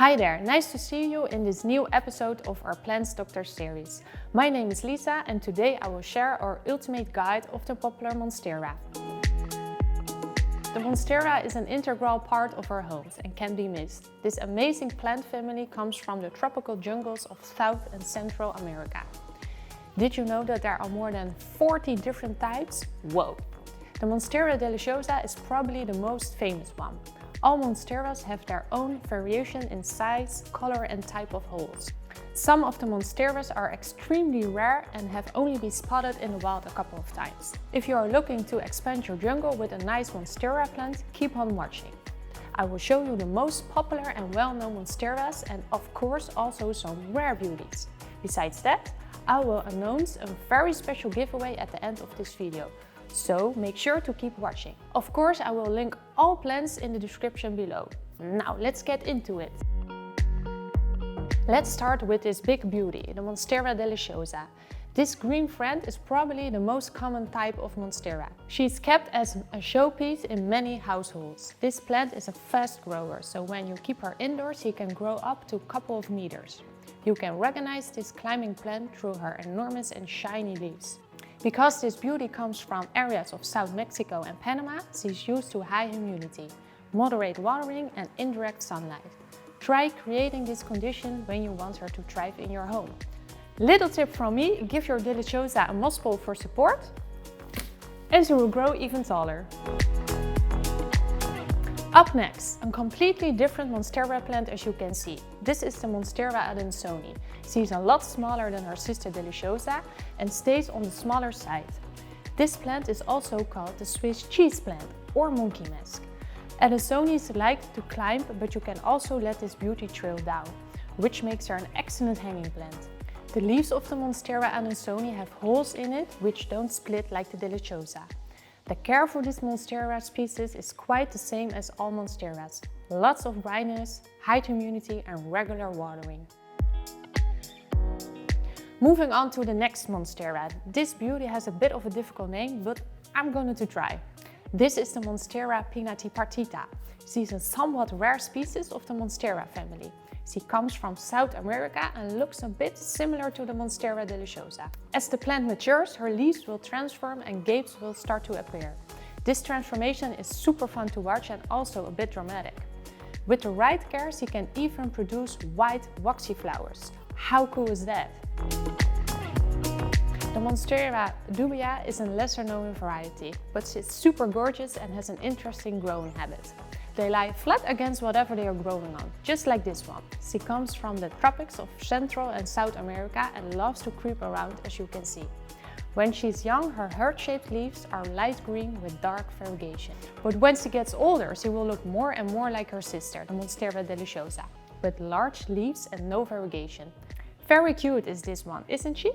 Hi there, nice to see you in this new episode of our Plants Doctor series. My name is Lisa and today I will share our ultimate guide of the popular Monstera. The Monstera is an integral part of our homes and can be missed. This amazing plant family comes from the tropical jungles of South and Central America. Did you know that there are more than 40 different types? Whoa! The Monstera deliciosa is probably the most famous one. All Monsteras have their own variation in size, color and type of holes. Some of the Monsteras are extremely rare and have only been spotted in the wild a couple of times. If you are looking to expand your jungle with a nice Monstera plant, keep on watching. I will show you the most popular and well-known Monsteras and of course also some rare beauties. Besides that, I will announce a very special giveaway at the end of this video. So make sure to keep watching. Of course, I will link all plants in the description below. Now let's get into it. Let's start with this big beauty, the Monstera deliciosa. This green friend is probably the most common type of Monstera. She's kept as a showpiece in many households. This plant is a fast grower, so when you keep her indoors, she can grow up to a couple of meters. You can recognize this climbing plant through her enormous and shiny leaves. Because this beauty comes from areas of South Mexico and Panama, she's used to high humidity, moderate watering and indirect sunlight. Try creating this condition when you want her to thrive in your home. Little tip from me, give your deliciosa a moss pole for support and she will grow even taller. Up next, a completely different Monstera plant as you can see. This is the Monstera adansonii. She's a lot smaller than her sister deliciosa and stays on the smaller side. This plant is also called the Swiss cheese plant or monkey mask. Adansonis like to climb, but you can also let this beauty trail down, which makes her an excellent hanging plant. The leaves of the Monstera adansonii have holes in it which don't split like the deliciosa. The care for this Monstera species is quite the same as all Monsteras. Lots of brightness, high humidity and regular watering. Moving on to the next Monstera. This beauty has a bit of a difficult name, but I'm going to try. This is the Monstera pinnatipartita. She's a somewhat rare species of the Monstera family. She comes from South America and looks a bit similar to the Monstera deliciosa. As the plant matures, her leaves will transform and gapes will start to appear. This transformation is super fun to watch and also a bit dramatic. With the right care, she can even produce white, waxy flowers. How cool is that? The Monstera dubia is a lesser known variety, but it's super gorgeous and has an interesting growing habit. They lie flat against whatever they are growing on, just like this one. She comes from the tropics of Central and South America and loves to creep around, as you can see. When she's young, her heart-shaped leaves are light green with dark variegation. But when she gets older, she will look more and more like her sister, the Monstera deliciosa, with large leaves and no variegation. Very cute is this one, isn't she?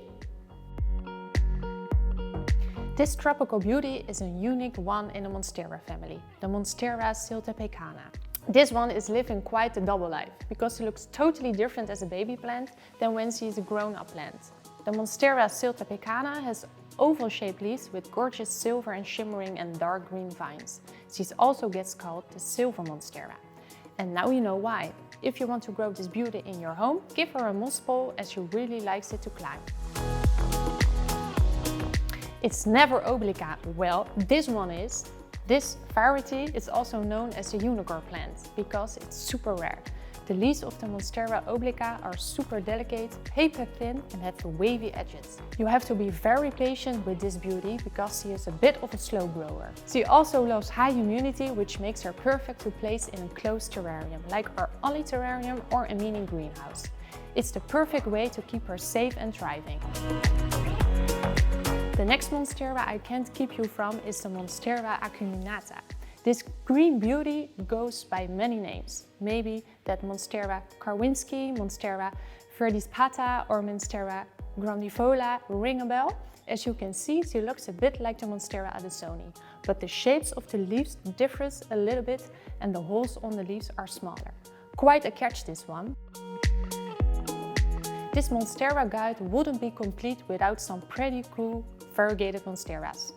This tropical beauty is a unique one in the Monstera family, the Monstera siltepecana. This one is living quite a double life, because she looks totally different as a baby plant than when she's a grown-up plant. The Monstera siltepecana has oval-shaped leaves with gorgeous silver and shimmering and dark green vines. She also gets called the silver Monstera. And now you know why. If you want to grow this beauty in your home, give her a moss pole as she really likes it to climb. It's never oblique. Well, this one is. This variety is also known as the unicorn plant because it's super rare. The leaves of the Monstera obliqua are super delicate, paper thin and have wavy edges. You have to be very patient with this beauty because she is a bit of a slow grower. She also loves high humidity, which makes her perfect to place in a closed terrarium, like our Ollie terrarium or a mini greenhouse. It's the perfect way to keep her safe and thriving. The next Monstera I can't keep you from is the Monstera acuminata. This green beauty goes by many names. Maybe that Monstera Karwinski, Monstera verdispata or Monstera grandivola ring a bell. As you can see, she looks a bit like the Monstera adansonii, but the shapes of the leaves differs a little bit and the holes on the leaves are smaller. Quite a catch, this one. This Monstera guide wouldn't be complete without some pretty cool variegated Monsteras.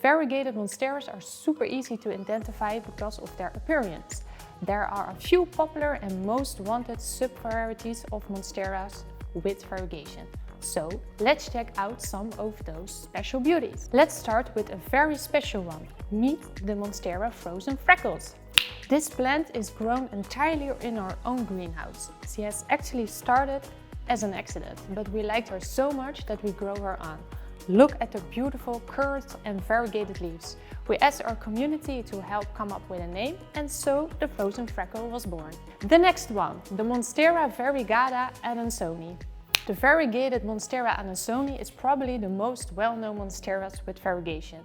Variegated Monsteras are super easy to identify because of their appearance. There are a few popular and most wanted subvarieties of monsteras with variegation. So let's check out some of those special beauties. Let's start with a very special one. Meet the Monstera Frozen Freckles. This plant is grown entirely in our own greenhouse. She has actually started as an accident, but we liked her so much that we grow her on. Look at the beautiful curved and variegated leaves. We asked our community to help come up with a name, and so the Frozen Freckle was born. The next one, the Monstera variegata adansonii. The variegated Monstera adansonii is probably the most well-known monsteras with variegation.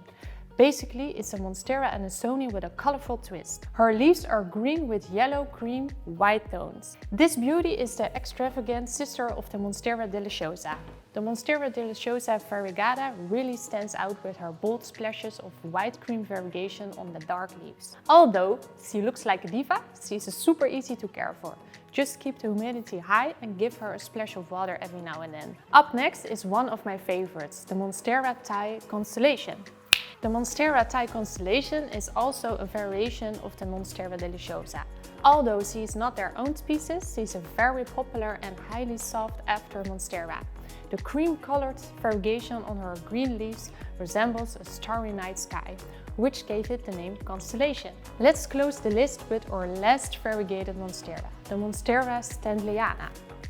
Basically, it's a Monstera adansonii with a colorful twist. Her leaves are green with yellow, cream, white tones. This beauty is the extravagant sister of the Monstera deliciosa. The Monstera deliciosa variegata really stands out with her bold splashes of white cream variegation on the dark leaves. Although she looks like a diva, she's super easy to care for. Just keep the humidity high and give her a splash of water every now and then. Up next is one of my favorites, the Monstera Thai Constellation. The Monstera Thai Constellation is also a variation of the Monstera deliciosa. Although she is not their own species, she is a very popular and highly sought after Monstera. The cream-colored variegation on her green leaves resembles a starry night sky, which gave it the name Constellation. Let's close the list with our last variegated Monstera, the Monstera Standleyana.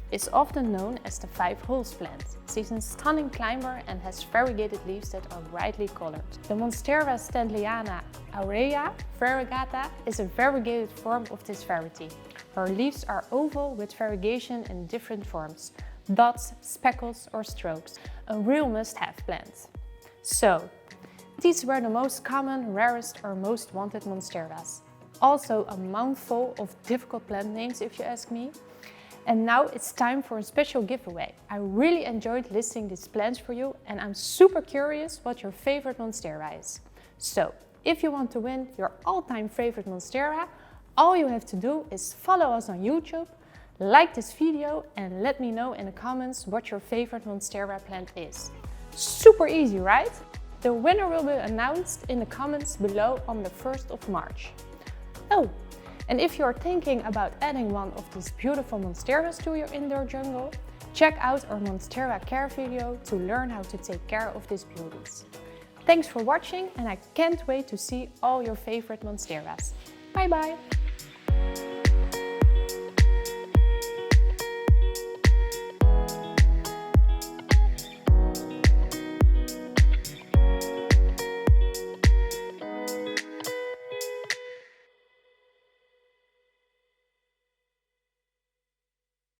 Is often known as the five holes plant. She's a stunning climber and has variegated leaves that are brightly colored. The Monstera Standleyana aurea variegata is a variegated form of this variety. Her leaves are oval with variegation in different forms, dots, speckles or strokes. A real must-have plant. So, these were the most common, rarest or most wanted monsteras. Also a mouthful of difficult plant names if you ask me. And now it's time for a special giveaway. I really enjoyed listing these plants for you and I'm super curious what your favorite monstera is. So, if you want to win your all-time favorite monstera, all you have to do is follow us on YouTube, like this video and let me know in the comments what your favorite monstera plant is. Super easy, right? The winner will be announced in the comments below on the 1st of March. Oh! And if you're thinking about adding one of these beautiful monsteras to your indoor jungle, check out our Monstera care video to learn how to take care of these beauties. Thanks for watching and I can't wait to see all your favorite monsteras. Bye bye!